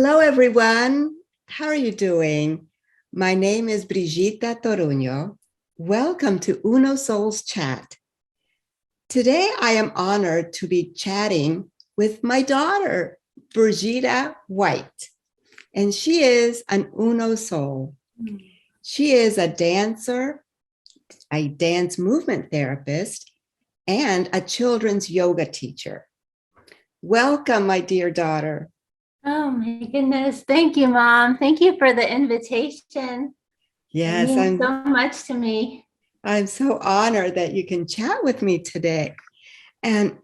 Hello, everyone. How are you doing? My name is Brigitta Toruño. Welcome to Uno Soul's Chat. Today, I am honored to be chatting with my daughter, Brigitta White, and she is an Uno Soul. She is a dancer, a dance movement therapist, and a children's yoga teacher. Welcome, my dear daughter. Oh my goodness. Thank you, Mom. Thank you for the invitation. Yes, It means so much to me. I'm so honored that you can chat with me today. And,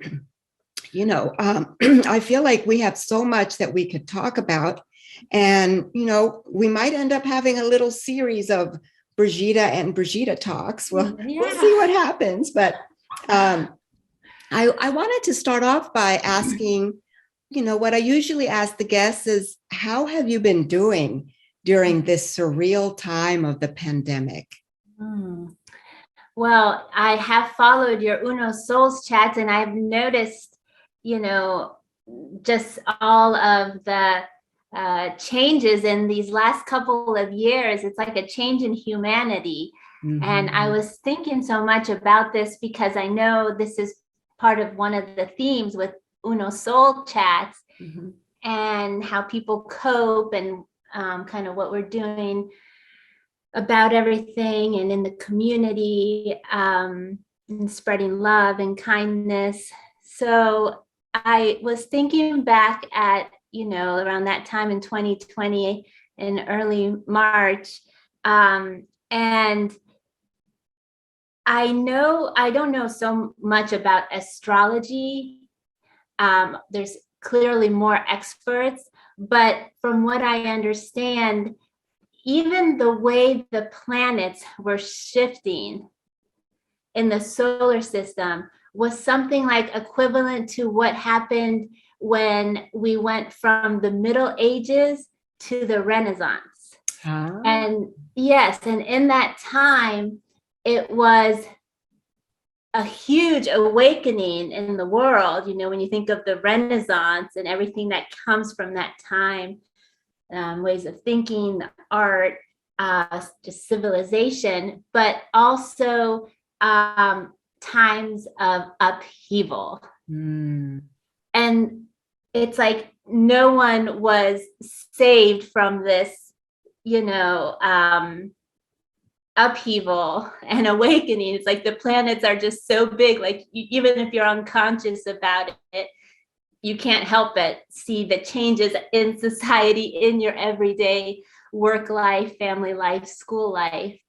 I feel like we have so much that we could talk about. And, we might end up having a little series of Brigitta and Brigitta talks. We'll see what happens. But I wanted to start off by asking, what I usually ask the guests is, how have you been doing during this surreal time of the pandemic? Well, I have followed your Uno Souls chats, and I've noticed, just all of the changes in these last couple of years. It's like a change in humanity. Mm-hmm. And I was thinking so much about this because I know this is part of one of the themes with Uno Soul chats, mm-hmm. and how people cope and kind of what we're doing about everything and in the community, and spreading love and kindness. So I was thinking back at, around that time in 2020 in early March. And I don't know so much about astrology. There's clearly more experts, but from what I understand, even the way the planets were shifting in the solar system was something like equivalent to what happened when we went from the Middle Ages to the Renaissance. Ah. And yes, and in that time, it was a huge awakening in the world. When you think of the Renaissance and everything that comes from that time, ways of thinking, art, just civilization, but also times of upheaval. And it's like no one was saved from this, upheaval and awakening. It's like the planets are just so big, like even if you're unconscious about it, you can't help but see the changes in society, in your everyday work life, family life, school life.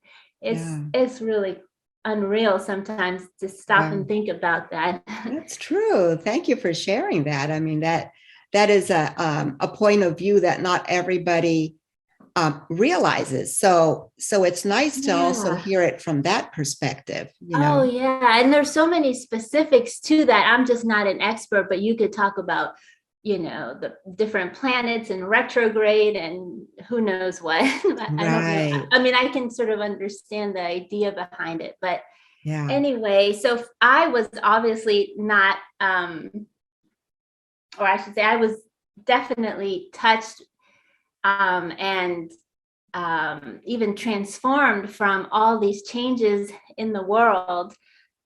It's really unreal sometimes to stop and think about that. That's true. Thank you for sharing that. I mean, that is a point of view that not everybody realizes. So it's nice to also hear it from that perspective. Oh yeah, and there's so many specifics to that. I'm just not an expert, but you could talk about, the different planets and retrograde and who knows what. I don't know. I mean, I can sort of understand the idea behind it, but anyway, so I was obviously not, or I should say, I was definitely touched and even transformed from all these changes in the world.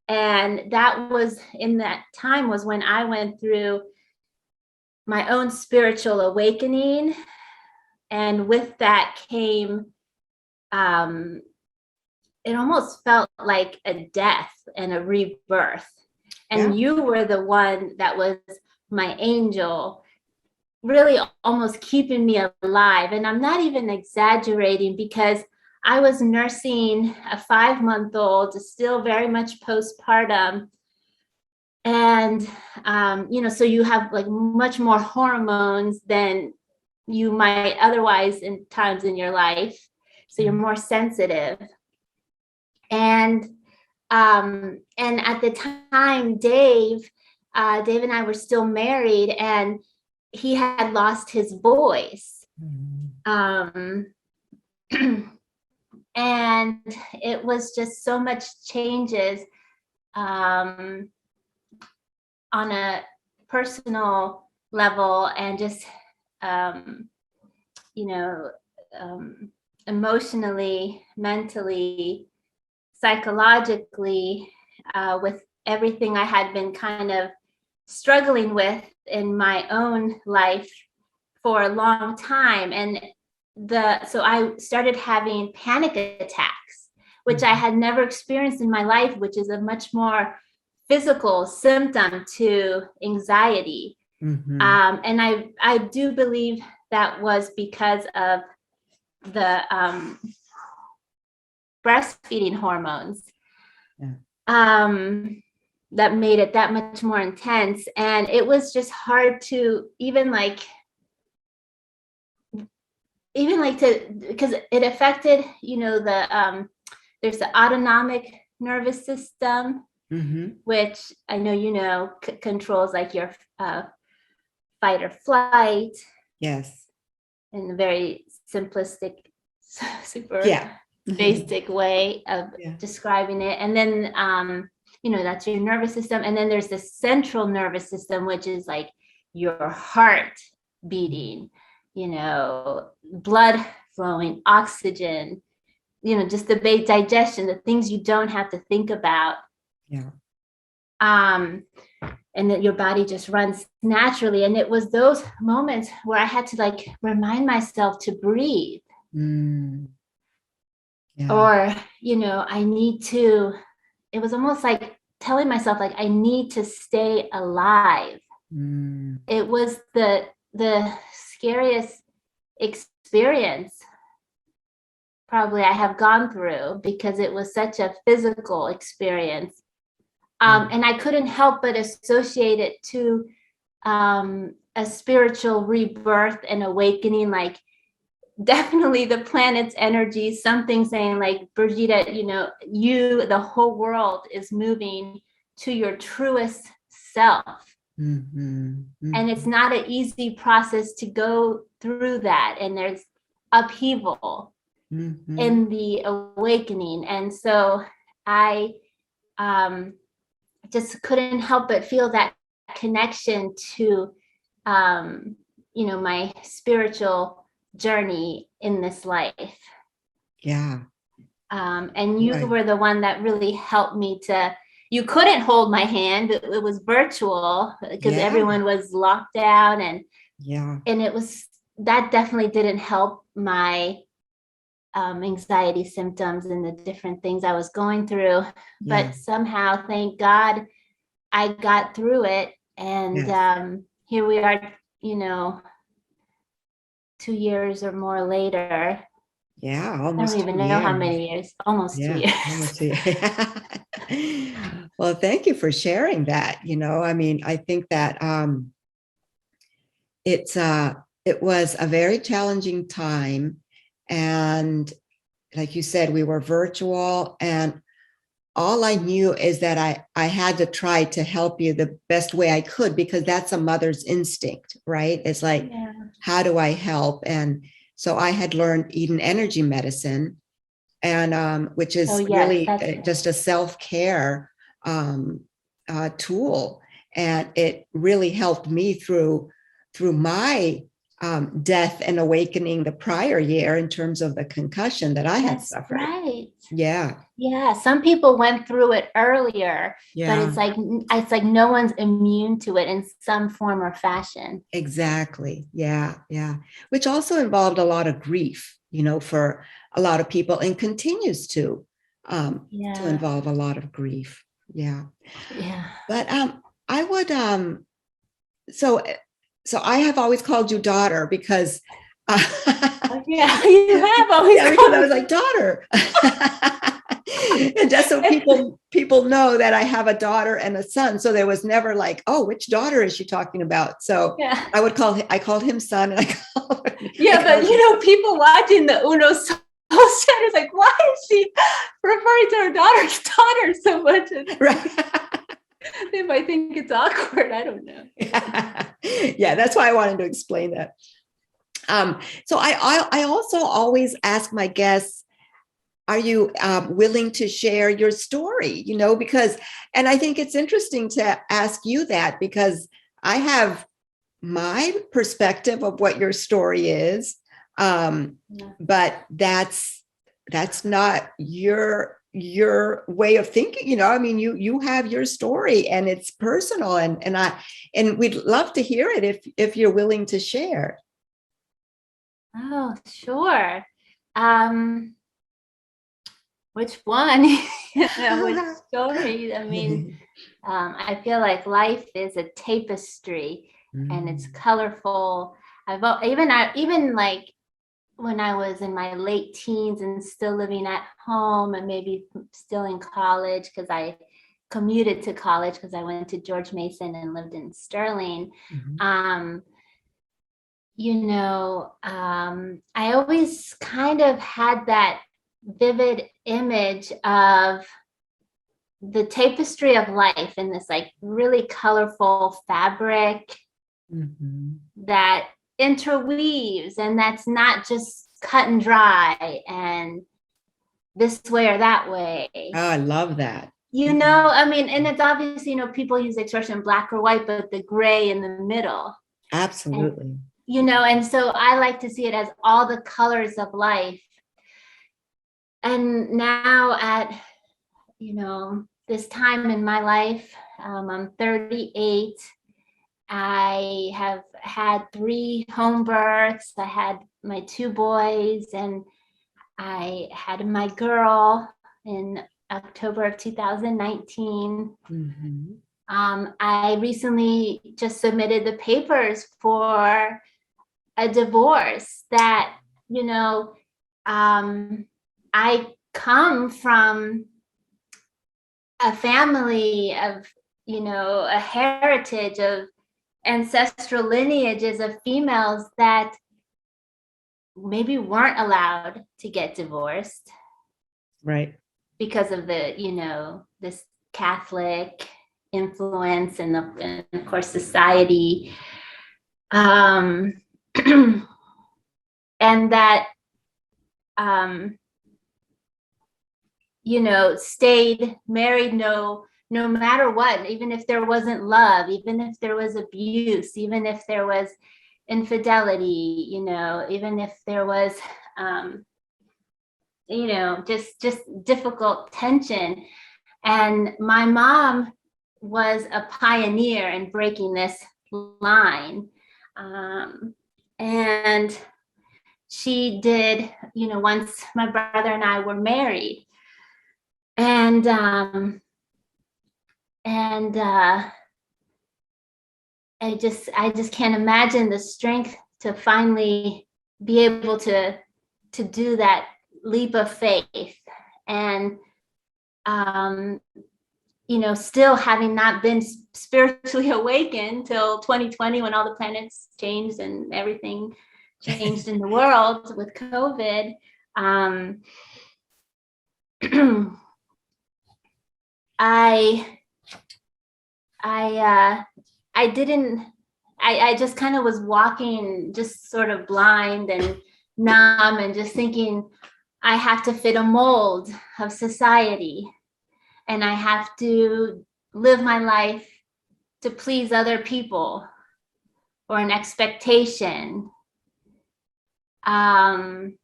And that was in that time was when I went through my own spiritual awakening. And with that came, it almost felt like a death and a rebirth. And you were the one that was my angel, really almost keeping me alive. And I'm not even exaggerating, because I was nursing a 5-month-old, still very much postpartum. And, so you have like much more hormones than you might otherwise in times in your life. So you're more sensitive. And at the time, Dave and I were still married, and he had lost his voice. And it was just so much changes on a personal level, and just you know, emotionally, mentally, psychologically, with everything I had been kind of struggling with in my own life for a long time. And so I started having panic attacks, which I had never experienced in my life, which is a much more physical symptom to anxiety. And I do believe that was because of the breastfeeding hormones that made it that much more intense. And it was just hard to even because it affected, there's the autonomic nervous system, which I know, controls like your fight or flight. Yes. In a very simplistic, super basic way of describing it. And then, that's your nervous system. And then there's the central nervous system, which is like your heart beating, blood flowing, oxygen, just the digestion, the things you don't have to think about. Yeah. And that your body just runs naturally. And it was those moments where I had to remind myself to breathe. Or, it was almost like telling myself, I need to stay alive. It was the scariest experience probably I have gone through, because it was such a physical experience. And I couldn't help but associate it to a spiritual rebirth and awakening, definitely the planet's energy, something saying Brigitta, the whole world is moving to your truest self. And it's not an easy process to go through that. And there's upheaval in the awakening. And so I just couldn't help but feel that connection to, my spiritual journey in this life. Yeah. And you were the one that really helped me you couldn't hold my hand. It was virtual because everyone was locked down, and that definitely didn't help my anxiety symptoms and the different things I was going through. But somehow, thank God, I got through it. And here we are, 2 years or more later. Yeah, almost. I don't even know how many years. Almost 2 years. Almost 2 years. Well, thank you for sharing that. I think that it was a very challenging time. And like you said, we were virtual, and all I knew is that I had to try to help you the best way I could, because that's a mother's instinct, right? It's how do I help? And so I had learned Eden energy medicine, and which is really just a self-care tool. And it really helped me through my death and awakening the prior year in terms of the concussion that I had suffered. Right. Yeah. Yeah. Some people went through it earlier, but it's like no one's immune to it in some form or fashion. Exactly. Yeah. Yeah. Which also involved a lot of grief, for a lot of people, and continues to involve a lot of grief. Yeah. Yeah. But I would so I have always called you daughter because you have always because I was like, daughter. And just so people know that I have a daughter and a son. So there was never oh, which daughter is she talking about? So I called him son, and but people watching the Uno Soul Chat is like, why is she referring to her daughter's daughter so much? Right. They might think it's awkward. I don't know. Yeah, that's why I wanted to explain that. So I also always ask my guests, are you willing to share your story? Because, and I think it's interesting to ask you that, because I have my perspective of what your story is. But that's not your way of thinking. I mean, you have your story and it's personal, and we'd love to hear it if you're willing to share. Oh, sure. Which one? Which story? I mean, I feel like life is a tapestry and it's colorful. Even like when I was in my late teens and still living at home and maybe still in college, because I commuted to college because I went to George Mason and lived in Sterling. I always kind of had that vivid image of the tapestry of life in this like really colorful fabric that interweaves, and that's not just cut and dry and this way or that way. Oh, I love that. I mean, and it's obvious, people use the expression black or white, but the gray in the middle. Absolutely. And so I like to see it as all the colors of life. And now at, this time in my life, I'm 38. I have had 3 home births. I had my 2 boys, and I had my girl in October of 2019. I recently just submitted the papers for a divorce that, I come from a family of, a heritage of ancestral lineages of females that maybe weren't allowed to get divorced. Right. Because of the, this Catholic influence and of course, society. And that, stayed married no matter what, even if there wasn't love, even if there was abuse, even if there was infidelity, even if there was, just difficult tension. And my mom was a pioneer in breaking this line. And she did, once my brother and I were married. And I just can't imagine the strength to finally be able to do that leap of faith. And still having not been spiritually awakened till 2020, when all the planets changed and everything changed in the world with COVID. I just kind of was walking just sort of blind and numb and just thinking, I have to fit a mold of society, and I have to live my life to please other people or an expectation. And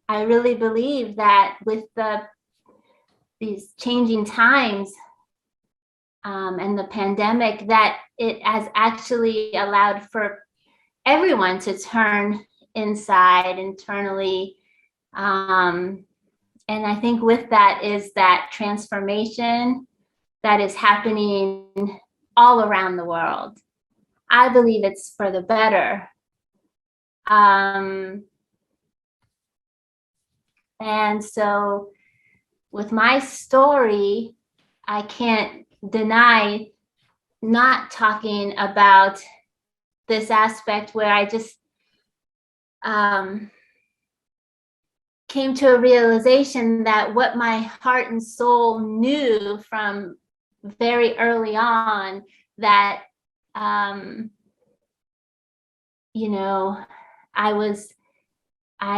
I really believe that with these changing times and the pandemic, that it has actually allowed for everyone to turn inside internally. And I think with that is that transformation that is happening all around the world. I believe it's for the better. And so with my story, I can't deny not talking about this aspect where I just came to a realization that what my heart and soul knew from very early on, that I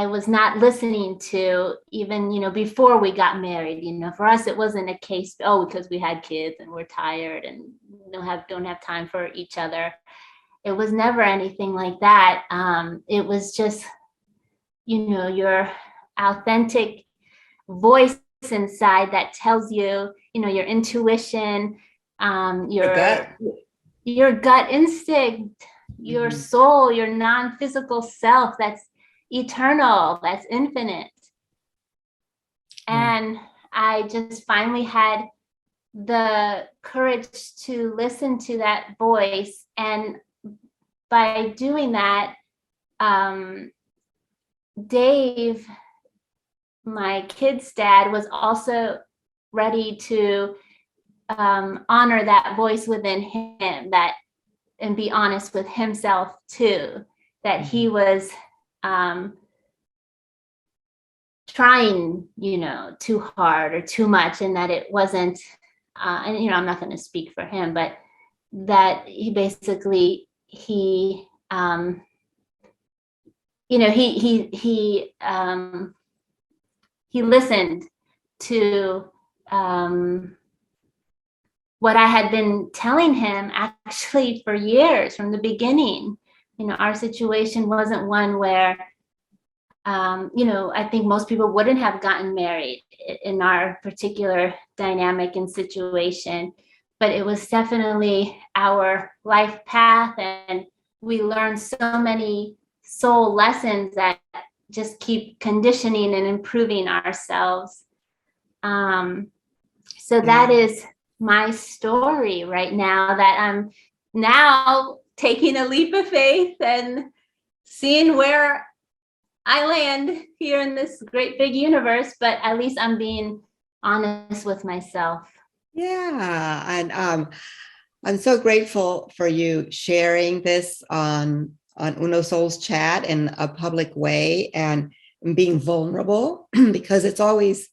was not listening to, even before we got married. For us it wasn't a case, because we had kids and we're tired and don't have time for each other. it was never anything like that. It was just, your authentic voice inside that tells you, your intuition, The gut. your gut instinct, your Mhm. soul, your non-physical self that's eternal, that's infinite. Yeah. And I just finally had the courage to listen to that voice. And by doing that, Dave, my kid's dad, was also ready to honor that voice within him, and be honest with himself too, that he was trying, too hard or too much, and that it wasn't, and I'm not going to speak for him, but that he basically he listened to what I had been telling him actually for years from the beginning. Our situation wasn't one where, I think most people wouldn't have gotten married in our particular dynamic and situation, but it was definitely our life path. And we learned so many soul lessons that just keep conditioning and improving ourselves. So that is my story right now, that I'm now taking a leap of faith and seeing where I land here in this great big universe, but at least I'm being honest with myself. Yeah. And I'm so grateful for you sharing this on Uno Souls Chat in a public way and being vulnerable because it's always,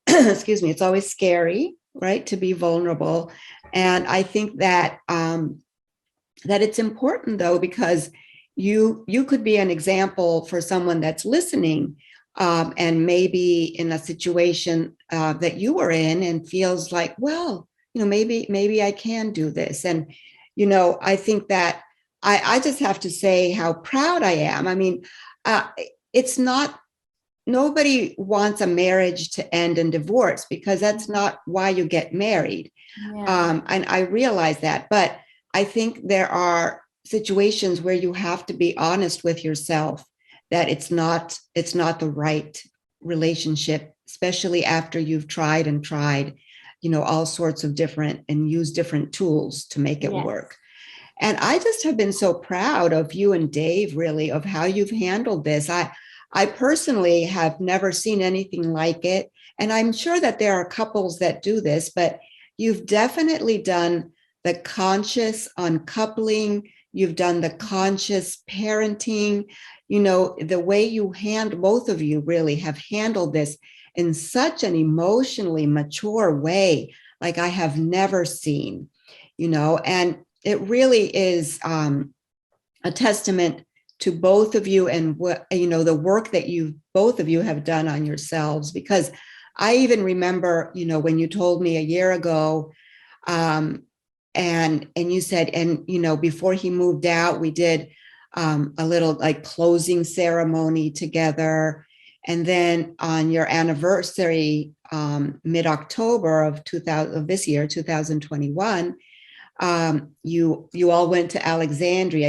excuse me, it's always scary, right, to be vulnerable. And I think that that it's important though, because you could be an example for someone that's listening and maybe in a situation that you were in and feels like, well, maybe I can do this. And, I think that I just have to say how proud I am. I mean, it's not, nobody wants a marriage to end in divorce because that's not why you get married. Yeah. And I realize that, but I think there are situations where you have to be honest with yourself that it's not the right relationship, especially after you've tried and tried, all sorts of different and use different tools to make it Yes. work. And I just have been so proud of you and Dave, really, of how you've handled this. I personally have never seen anything like it. And I'm sure that there are couples that do this, but you've definitely done the conscious uncoupling. You've done the conscious parenting. The way you both of you really have handled this in such an emotionally mature way, like I have never seen, and it really is a testament to both of you and what, the work that both of you have done on yourselves. Because I even remember, when you told me a year ago, and you said, and before he moved out, we did a little like closing ceremony together. And then on your anniversary, mid-October of this year, 2021, you all went to Alexandria,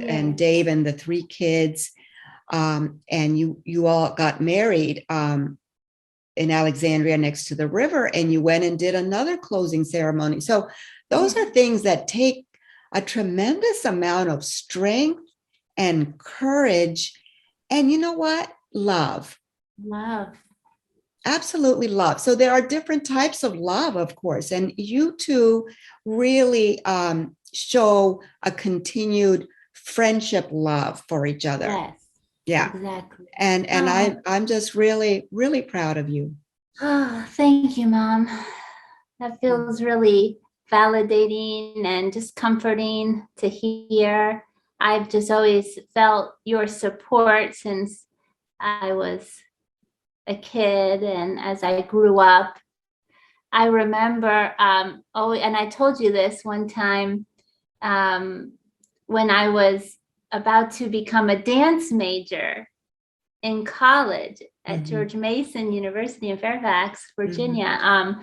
and Dave and the 3 kids, and you all got married in Alexandria next to the river, and you went and did another closing ceremony. So those are things that take a tremendous amount of strength and courage. And you know what? Love. Absolutely love. So there are different types of love, of course, and you two really show a continued friendship love for each other. Yes. Yeah. Exactly. And I'm just really, really proud of you. Oh, thank you, Mom. That feels really validating and just comforting to hear. I've just always felt your support since I was a kid and as I grew up. I remember, and I told you this one time, when I was about to become a dance major in college at George Mason University in Fairfax, Virginia,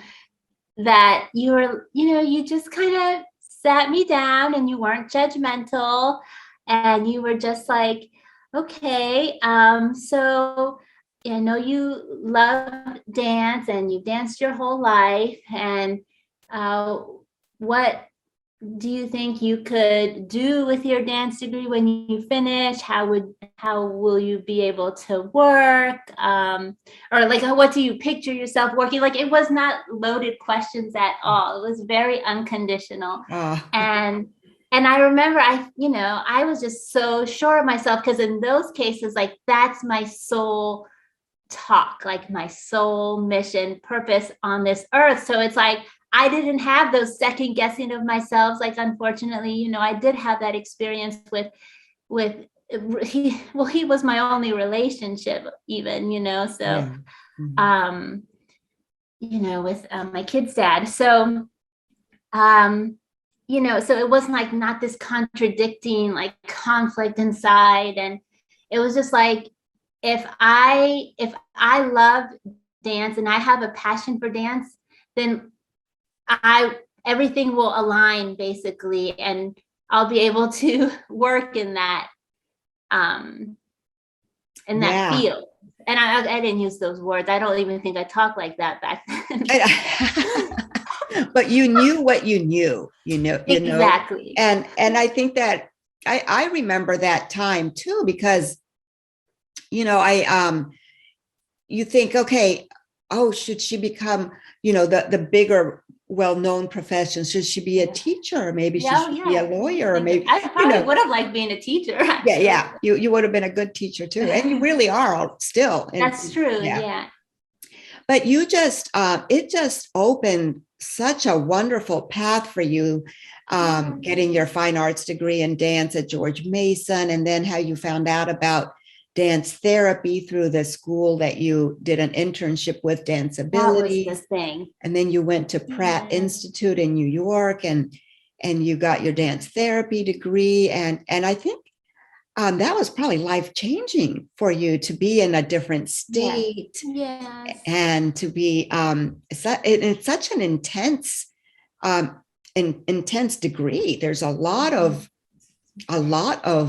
that you just kind of sat me down and you weren't judgmental and you were just like, okay, so I know you love dance and you've danced your whole life, and what do you think you could do with your dance degree when you finish? How will you be able to work? Or like, what do you picture yourself working? Like, it was not loaded questions at all. It was very unconditional. And I remember I was just so sure of myself, because in those cases, like, that's my soul talk, like my soul mission, purpose on this earth. So it's like, I didn't have those second guessing of myself. Like, unfortunately, I did have that experience with he was my only relationship even, so, with my kid's dad. So, so it wasn't like, not this contradicting like conflict inside. And it was just like, if I love dance and I have a passion for dance, then everything will align basically, and I'll be able to work in that field. And I didn't use those words. I don't even think I talked like that back then. But you knew what you knew, Exactly. And I think that I remember that time too, because you think, okay, should she become, the bigger, well-known profession? Should she be a teacher? Maybe she should be a lawyer, or maybe I probably would have liked being a teacher. Actually. Yeah. You would have been a good teacher too, and you really are still. That's true. Yeah. But you just, it just opened such a wonderful path for you, getting your fine arts degree in dance at George Mason, and then how you found out about dance therapy through the school that you did an internship with, Danceability. That was the thing. And then you went to Pratt Institute in New York, and you got your dance therapy degree. And I think that was probably life-changing for you, to be in a different state. Yes. And to be it's such an intense degree. There's a lot of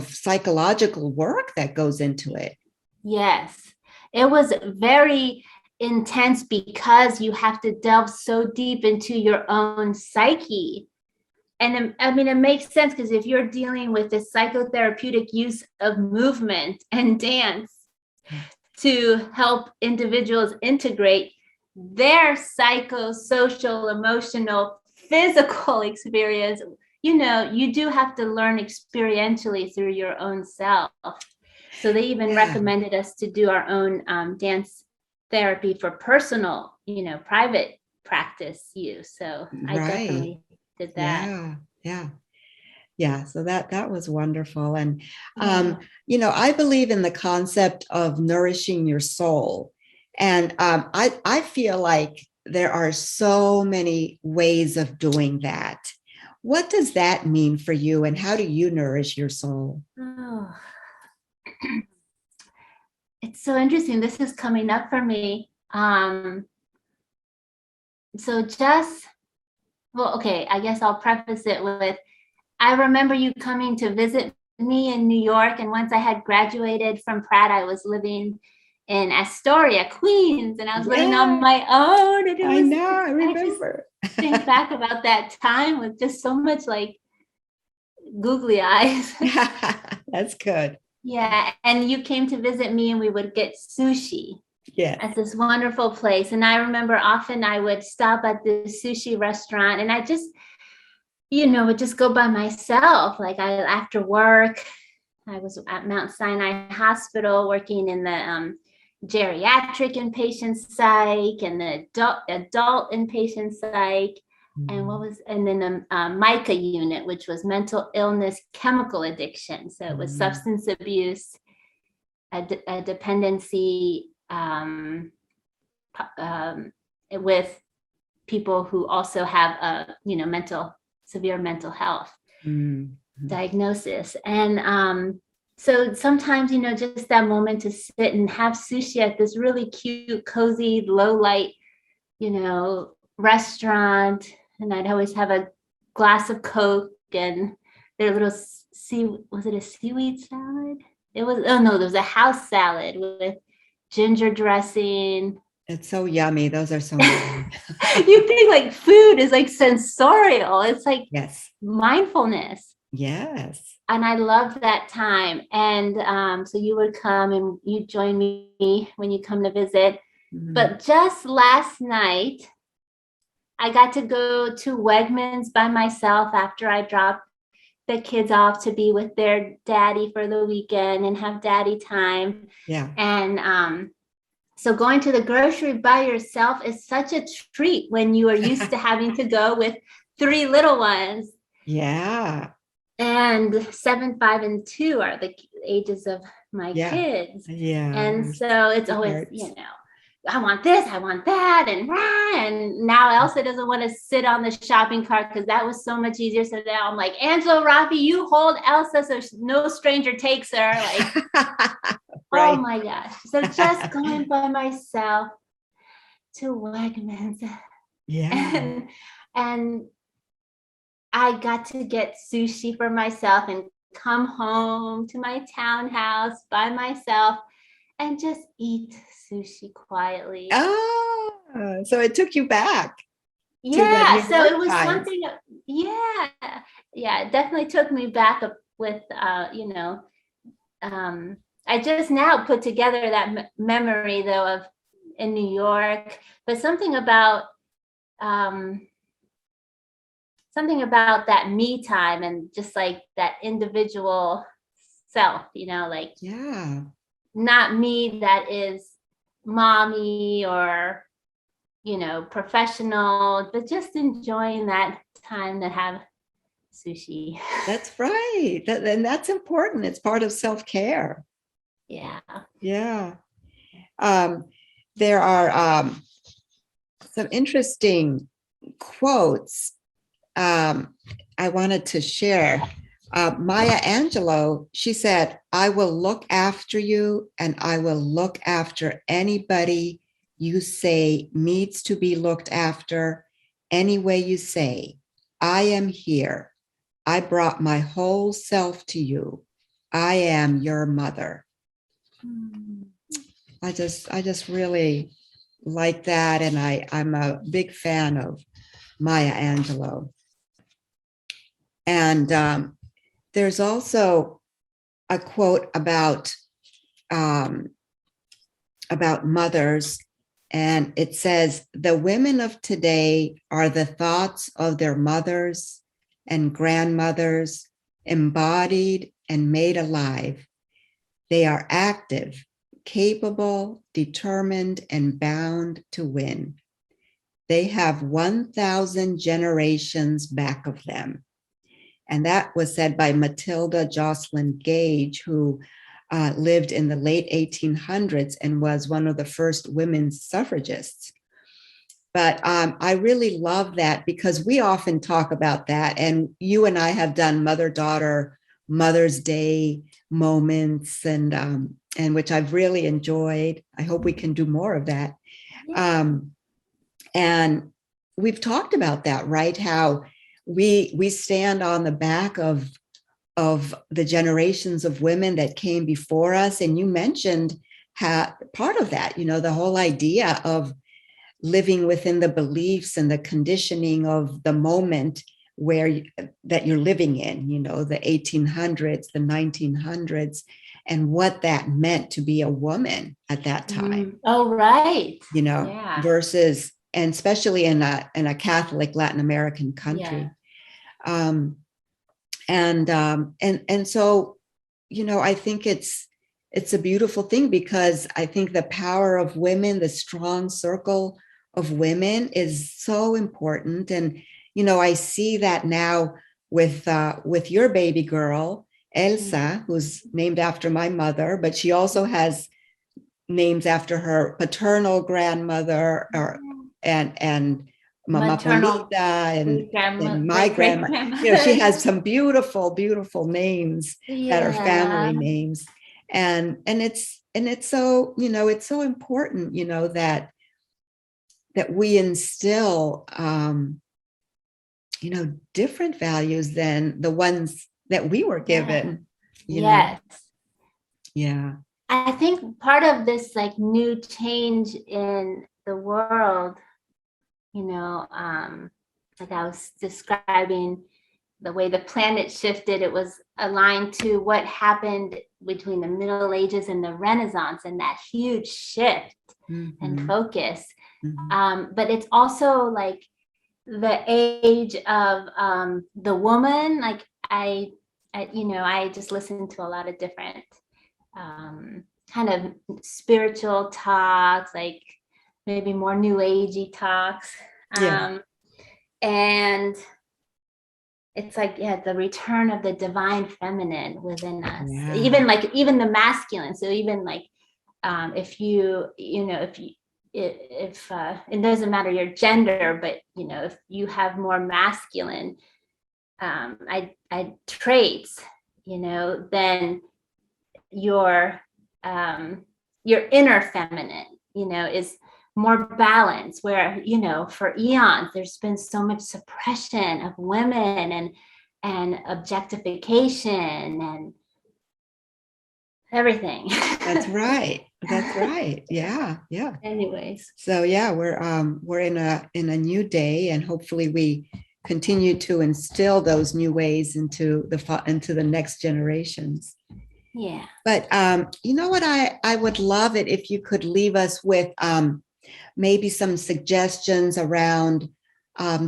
psychological work that goes into it. Yes, it was very intense, because you have to delve so deep into your own psyche. And I mean, it makes sense, because if you're dealing with the psychotherapeutic use of movement and dance to help individuals integrate their psychosocial, emotional, physical experience, you do have to learn experientially through your own self. So they even recommended us to do our own dance therapy for personal, private practice use. So I definitely did that. Yeah. So that was wonderful. And, I believe in the concept of nourishing your soul. And I feel like there are so many ways of doing that. What does that mean for you, and how do you nourish your soul? Oh. It's so interesting. This is coming up for me. I guess I'll preface it with, I remember you coming to visit me in New York. And once I had graduated from Pratt, I was living in Astoria, Queens, and I was living on my own. And I remember. I just think back about that time with just so much like googly eyes. That's good. Yeah. And you came to visit me, and we would get sushi. Yeah. At this wonderful place. And I remember often I would stop at the sushi restaurant, and I just, would just go by myself. Like, after work, I was at Mount Sinai Hospital working in the geriatric inpatient psych and the adult inpatient psych. And then the MICA unit, which was mental illness, chemical addiction. So it was substance abuse, a dependency, with people who also have severe mental health. diagnosis. And so sometimes, just that moment to sit and have sushi at this really cute, cozy, low light, restaurant. And I'd always have a glass of Coke and their little was it a seaweed salad? It was, oh no, there was a house salad with ginger dressing. It's so yummy. Those are so yummy. You think like food is like sensorial. It's like Yes. mindfulness. Yes. And I loved that time. And so you would come and you join me when you come to visit. Mhm. But just last night, I got to go to Wegmans by myself after I dropped the kids off to be with their daddy for the weekend and have daddy time. Yeah. And so going to the grocery by yourself is such a treat when you are used to having to go with 3 little ones. Yeah. And 7, 5, and 2 are the ages of my kids. Yeah. And so it's always, hurts. I want this, I want that. And now Elsa doesn't want to sit on the shopping cart because that was so much easier. So now I'm like, Angela, Rafi, you hold Elsa so no stranger takes her. Like, Right. oh my gosh. So just going by myself to Wegmans. Yeah. And I got to get sushi for myself and come home to my townhouse by myself and just eat sushi quietly. Oh, so it took you back. Yeah, so it was times. something, yeah, it definitely took me back with, I just now put together that memory though of in New York, but something about that me time and just like that individual self, like Yeah. not me that is mommy or, professional, but just enjoying that time to have sushi. That's right. And that's important. It's part of self-care. Yeah. Yeah. There are some interesting quotes I wanted to share. Maya Angelou, she said, "I will look after you and I will look after anybody you say needs to be looked after any way you say. I am here. I brought my whole self to you. I am your mother." I just really like that. And I'm a big fan of Maya Angelou. And there's also a quote about mothers, and it says, "The women of today are the thoughts of their mothers and grandmothers, embodied and made alive. They are active, capable, determined, and bound to win. They have 1,000 generations back of them." And that was said by Matilda Joslyn Gage, who lived in the late 1800s and was one of the first women's suffragists. But I really love that because we often talk about that. And you and I have done mother-daughter Mother's Day moments, and which I've really enjoyed. I hope we can do more of that. And we've talked about that, right? How we stand on the back of the generations of women that came before us. And you mentioned how part of that, the whole idea of living within the beliefs and the conditioning of the moment that you're living in, the 1800s, the 1900s, and what that meant to be a woman at that time. Oh, right. Versus, and especially in a Catholic Latin American country. Yeah. And so, I think it's a beautiful thing because I think the power of women, the strong circle of women is so important. And, I see that now with your baby girl, Elsa, who's named after my mother, but she also has names after her paternal grandmother and maternal Matilda and my great grandma. grandmother. She has some beautiful, beautiful names that are Yeah. family names. And it's so, it's so important, that we instill, different values than the ones that we were given, Yes. Yeah. I think part of this like new change in the world, like I was describing the way the planet shifted, it was aligned to what happened between the Middle Ages and the Renaissance and that huge shift and focus. But it's also like the age of the woman. Like I just listened to a lot of different kind of spiritual talks, like maybe more new agey talks. Yeah. And it's like, the return of the divine feminine within us. Yeah. Even the masculine. So even like if it doesn't matter your gender, but if you have more masculine traits, then your inner feminine, is more balanced, where, for eons, there's been so much suppression of women and objectification and everything. That's right. That's right. Yeah. Yeah. Anyways. So yeah, we're in a new day, and hopefully we continue to instill those new ways into the next generations. Yeah. But you know what, I would love it if you could leave us with maybe some suggestions around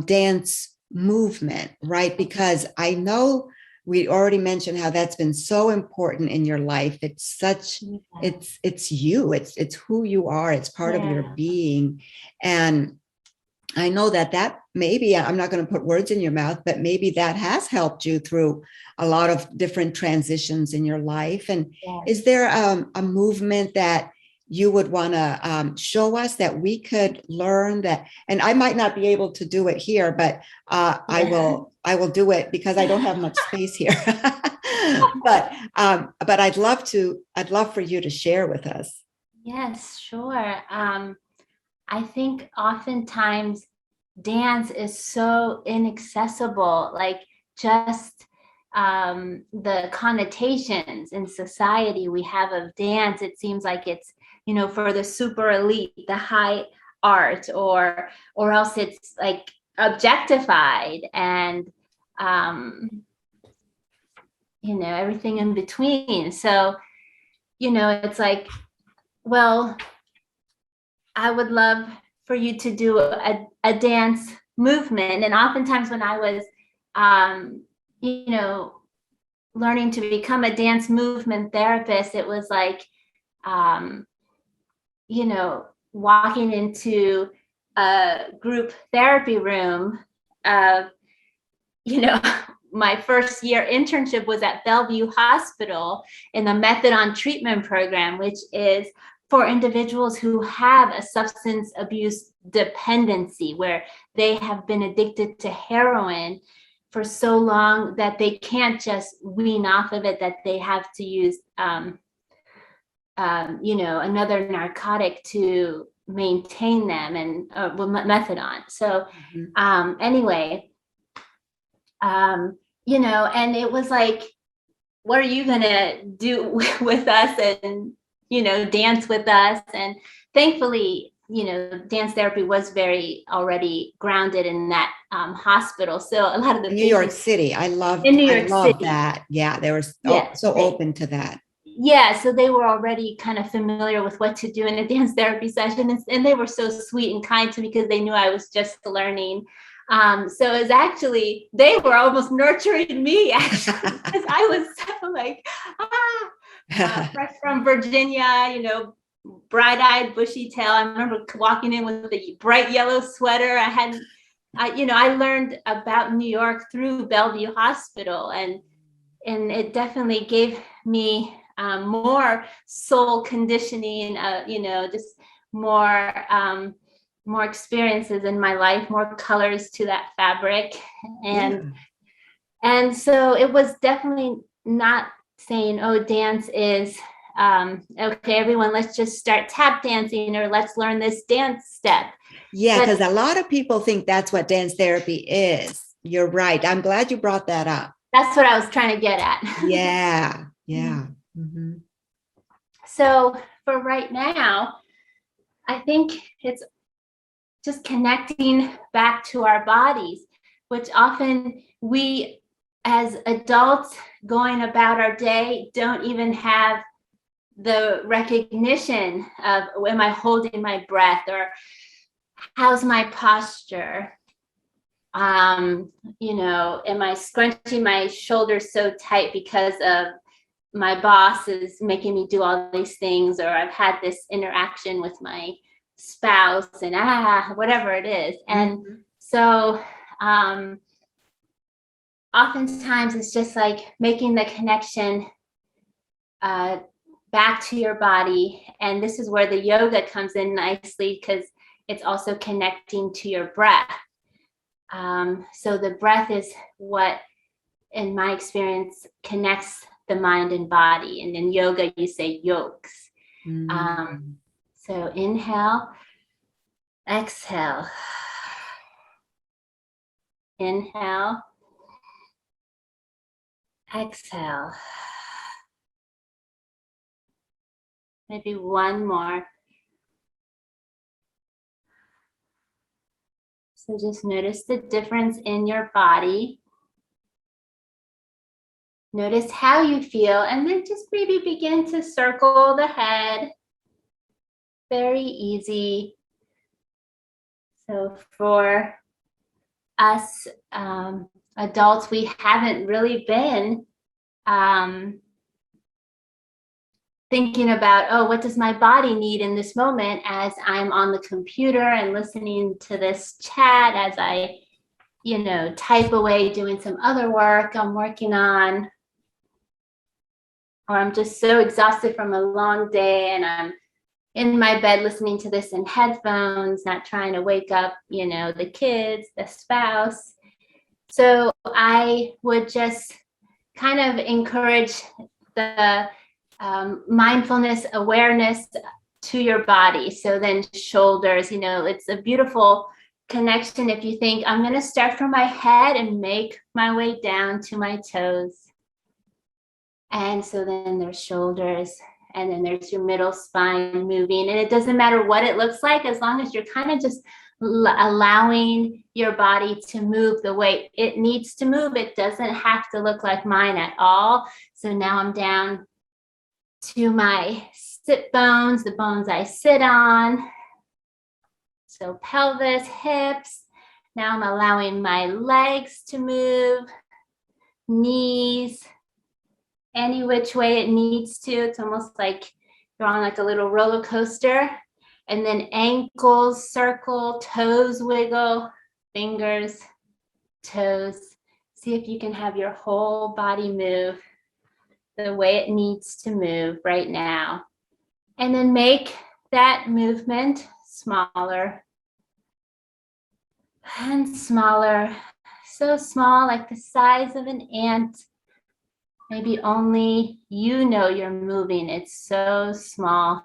dance movement, right? Because I know we already mentioned how that's been so important in your life. It's it's you, it's who you are. It's part of your being. And I know that maybe, I'm not going to put words in your mouth, but maybe that has helped you through a lot of different transitions in your life. And is there a movement that you would want to show us that we could learn that? And I might not be able to do it here, but I will do it because I don't have much space here. but I'd love for you to share with us. Yes, sure. I think oftentimes dance is so inaccessible, like just the connotations in society we have of dance. It seems like it's, for the super elite, the high art, or else it's like objectified and, everything in between. So, it's like, well, I would love for you to do a dance movement. And oftentimes when I was, learning to become a dance movement therapist, it was like, walking into a group therapy room. My first year internship was at Bellevue Hospital in the methadone treatment program, which is for individuals who have a substance abuse dependency, where they have been addicted to heroin for so long that they can't just wean off of it, that they have to use, another narcotic to maintain them, and methadone. So anyway, and it was like, what are you gonna do with us? And dance with us. And thankfully, dance therapy was very already grounded in that hospital. So a lot of the New York City, I love that. Yeah, they were so open to that. Yeah, so they were already kind of familiar with what to do in a dance therapy session, and they were so sweet and kind to me because they knew I was just learning. So it was actually, they were almost nurturing me, actually, because I was so like, fresh from Virginia, bright-eyed, bushy tail. I remember walking in with a bright yellow sweater. I learned about New York through Bellevue Hospital, and it definitely gave me more soul conditioning, just more more experiences in my life, more colors to that fabric. And so it was definitely not saying, oh, dance is okay, everyone, let's just start tap dancing, or let's learn this dance step. Yeah, because a lot of people think that's what dance therapy is. You're right. I'm glad you brought that up. That's what I was trying to get at. Yeah. Mm-hmm. So for right now, I think it's just connecting back to our bodies, which often we as adults going about our day don't even have the recognition of, am I holding my breath, or how's my posture? You know, am I scrunching my shoulders so tight because of my boss is making me do all these things, or I've had this interaction with my spouse and whatever it is. And so oftentimes it's just like making the connection back to your body. And this is where the yoga comes in nicely, because it's also connecting to your breath. So the breath is what, in my experience, connects the mind and body. And in yoga, you say yokes. So inhale, exhale. Inhale, exhale. Maybe one more. So just notice the difference in your body. Notice how you feel, and then just maybe begin to circle the head. Very easy. So for us adults, we haven't really been thinking about, oh, what does my body need in this moment, as I'm on the computer and listening to this chat, as I, you know, type away doing some other work I'm working on, or I'm just so exhausted from a long day and I'm in my bed listening to this in headphones, not trying to wake up, you know, the kids, the spouse. So I would just kind of encourage the mindfulness awareness to your body. So then shoulders, you know, it's a beautiful connection if you think, I'm going to start from my head and make my way down to my toes. And so then there's shoulders, and then there's your middle spine moving. And it doesn't matter what it looks like, as long as you're kind of just allowing your body to move the way it needs to move. It doesn't have to look like mine at all. So now I'm down to my sit bones, the bones I sit on. So pelvis, hips. Now I'm allowing my legs to move, knees, any which way it needs to. It's almost like you're on like a little roller coaster. And then ankles circle, toes wiggle, fingers, toes. See if you can have your whole body move the way it needs to move right now. And then make that movement smaller and smaller. So small, like the size of an ant. Maybe only you know you're moving. It's so small.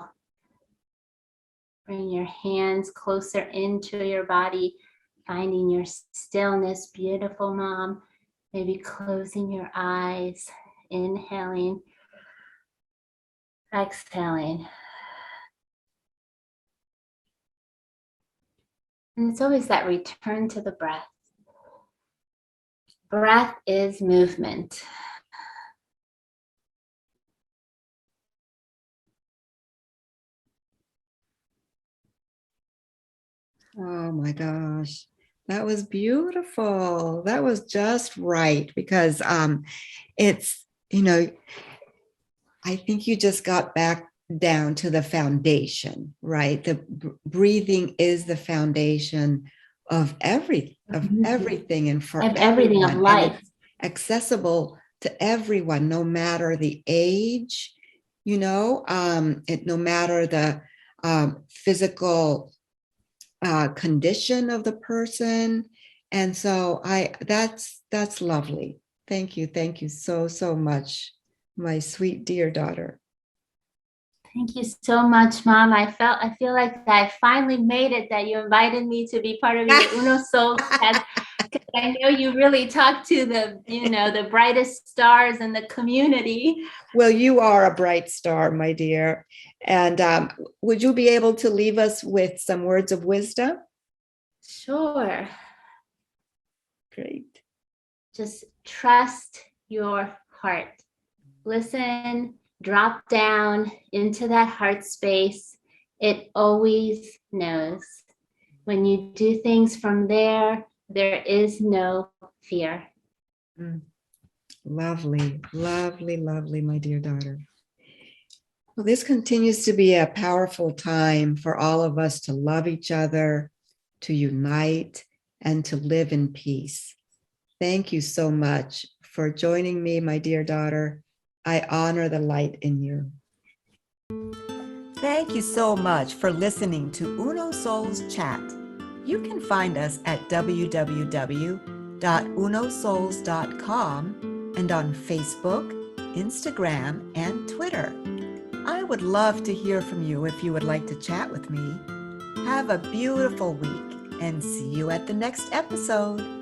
Bring your hands closer into your body, finding your stillness. Beautiful, mom. Maybe closing your eyes, inhaling, exhaling. And it's always that return to the breath. Breath is movement. Oh my gosh, that was beautiful. That was just right, because it's, you know, I think you just got back down to the foundation, right? The breathing is the foundation of everything and for everything of life. Accessible to everyone, no matter the age, you know, no matter the physical condition of the person. And so that's lovely. Thank you so much, my sweet dear daughter. Thank you so much, Mom. I feel like I finally made it, that you invited me to be part of your Uno Souls test. I know you really talk to the brightest stars in the community. Well, you are a bright star, my dear. And would you be able to leave us with some words of wisdom? Sure. Great. Just trust your heart. Listen, drop down into that heart space. It always knows. When you do things from there, there is no fear. Lovely, lovely, lovely, my dear daughter. Well, this continues to be a powerful time for all of us to love each other, to unite, and to live in peace. Thank you so much for joining me, my dear daughter. I honor the light in you. Thank you so much for listening to Uno Souls Chat. You can find us at www.unosouls.com and on Facebook, Instagram, and Twitter. I would love to hear from you if you would like to chat with me. Have a beautiful week and see you at the next episode.